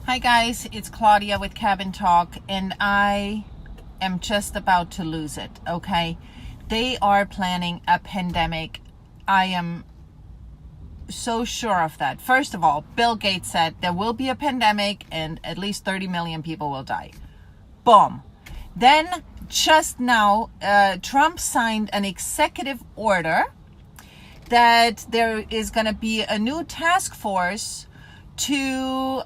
Hi guys, it's Claudia with Cabin Talk, and I am just about to lose it, okay? They are planning a pandemic. I am so sure of that. First of all, Bill Gates said there will be a pandemic and at least 30 million people will die. Boom. Then just now, Trump signed an executive order that there is going to be a new task force to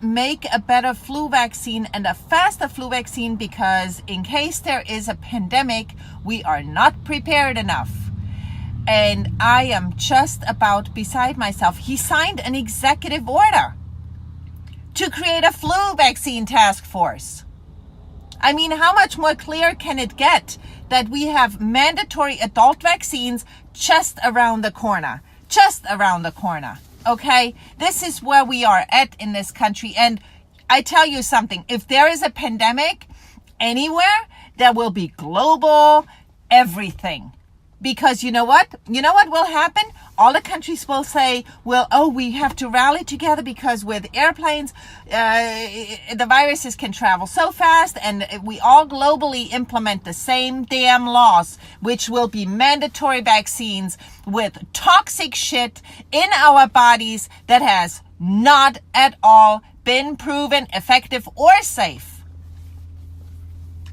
make a better flu vaccine and a faster flu vaccine, because in case there is a pandemic, we are not prepared enough. And I am just about beside myself. He signed an executive order to create a flu vaccine task force. I mean, how much more clear can it get that we have mandatory adult vaccines just around the corner? Just around the corner. Okay, this is where we are at in this country. And I tell you something, if there is a pandemic anywhere, there will be global everything. Because you know what? You know what will happen? All the countries will say, well, we have to rally together because with airplanes, the viruses can travel so fast, and we all globally implement the same damn laws, which will be mandatory vaccines with toxic shit in our bodies that has not at all been proven effective or safe.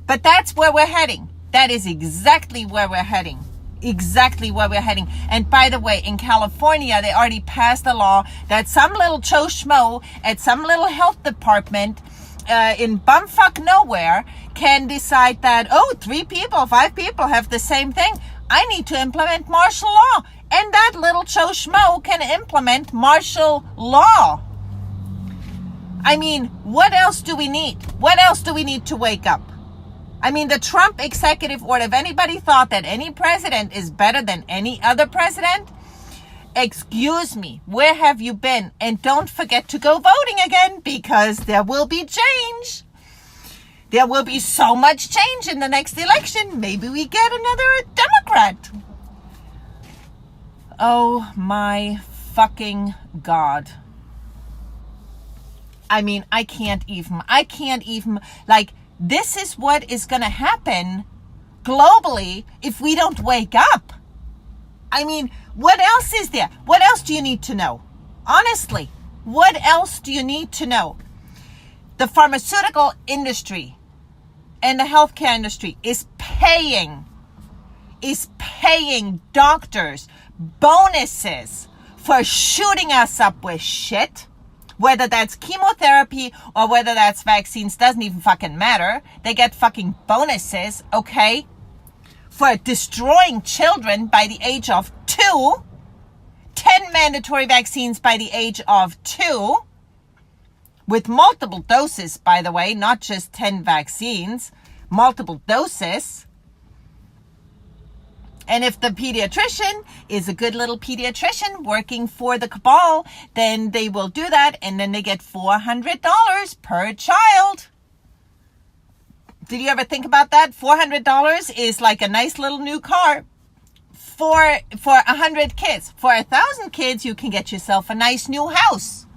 But that's where we're heading. That is exactly where we're heading. Exactly where we're heading. And by the way, in California, they already passed a law that some little Joe Schmo at some little health department in bumfuck nowhere can decide that, 3 people, 5 people have the same thing. I need to implement martial law. And that little Joe Schmo can implement martial law. I mean, what else do we need? What else do we need to wake up? I mean, the Trump executive order, if anybody thought that any president is better than any other president, excuse me, where have you been? And don't forget to go voting again, because there will be change. There will be so much change in the next election. Maybe we get another Democrat. Oh my fucking God. I mean, I can't even, this is what is going to happen globally if we don't wake up. I mean, what else is there? What else do you need to know? Honestly, what else do you need to know? The pharmaceutical industry and the healthcare industry is paying doctors bonuses for shooting us up with shit. Whether that's chemotherapy or whether that's vaccines, doesn't even fucking matter. They get fucking bonuses, okay? For destroying children by the age of 2. 10 mandatory vaccines by the age of 2. With multiple doses, by the way, not just 10 vaccines. Multiple doses. And if the pediatrician is a good little pediatrician working for the cabal, then they will do that, and then they get $400 per child. Did you ever think about that? $400 is like a nice little new car for 100 kids. For 1,000 kids, you can get yourself a nice new house.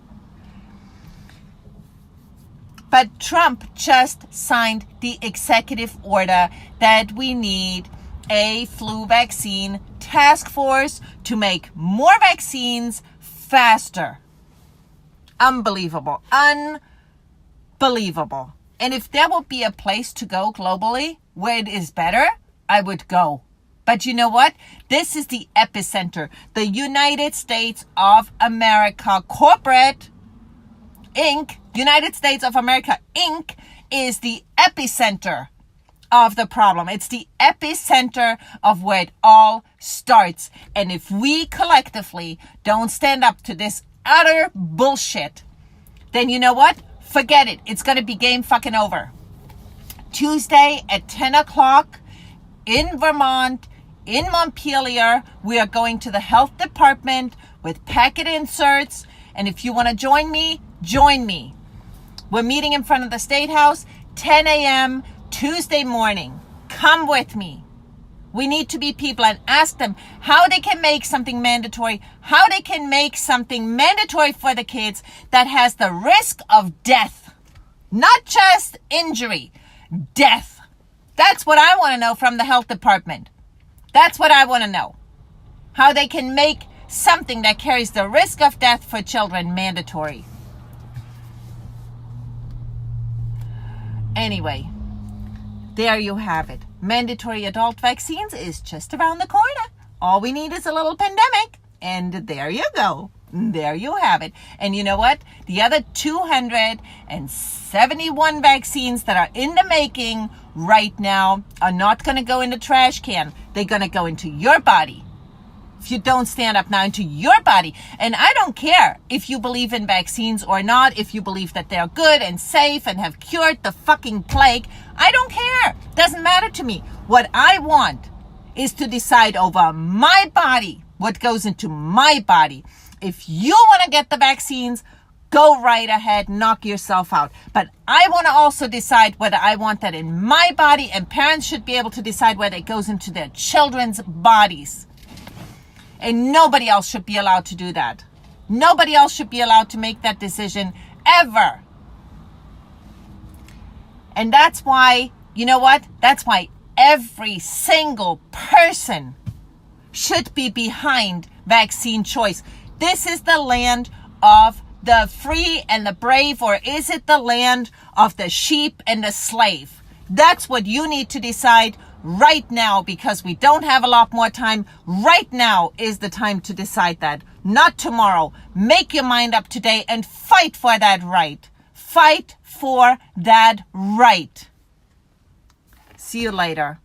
But Trump just signed the executive order that we need a flu vaccine task force to make more vaccines faster. Unbelievable. Unbelievable. And if there would be a place to go globally where it is better, I would go. But you know what? This is the epicenter. The United States of America Corporate Inc., United States of America Inc. is the epicenter of the problem. It's the epicenter of where it all starts. And if we collectively don't stand up to this utter bullshit, then you know what? Forget it. It's going to be game fucking over. Tuesday at 10 o'clock in Vermont, in Montpelier, we are going to the health department with packet inserts. And if you want to join me, join me. We're meeting in front of the State House, 10 a.m., Tuesday morning. Come with me. We need to be people and ask them how they can make something mandatory, how they can make something mandatory for the kids that has the risk of death. Not just injury, death. That's what I want to know from the health department. That's what I want to know. How they can make something that carries the risk of death for children mandatory. Anyway, there you have it. Mandatory adult vaccines is just around the corner. All we need is a little pandemic. And there you go. There you have it. And you know what? The other 271 vaccines that are in the making right now are not going to go in the trash can. They're going to go into your body. If you don't stand up now, into your body. And I don't care if you believe in vaccines or not, if you believe that they're good and safe and have cured the fucking plague. I don't care. Doesn't matter to me. What I want is to decide over my body, what goes into my body. If you want to get the vaccines, go right ahead, knock yourself out. But I want to also decide whether I want that in my body, and parents should be able to decide whether it goes into their children's bodies. And nobody else should be allowed to do that. Nobody else should be allowed to make that decision ever. And that's why, you know what? That's why every single person should be behind vaccine choice. This is the land of the free and the brave, or is it the land of the sheep and the slave? That's what you need to decide right now, because we don't have a lot more time. Right now is the time to decide that, not tomorrow. Make your mind up today and fight for that right. Fight for that right. See you later.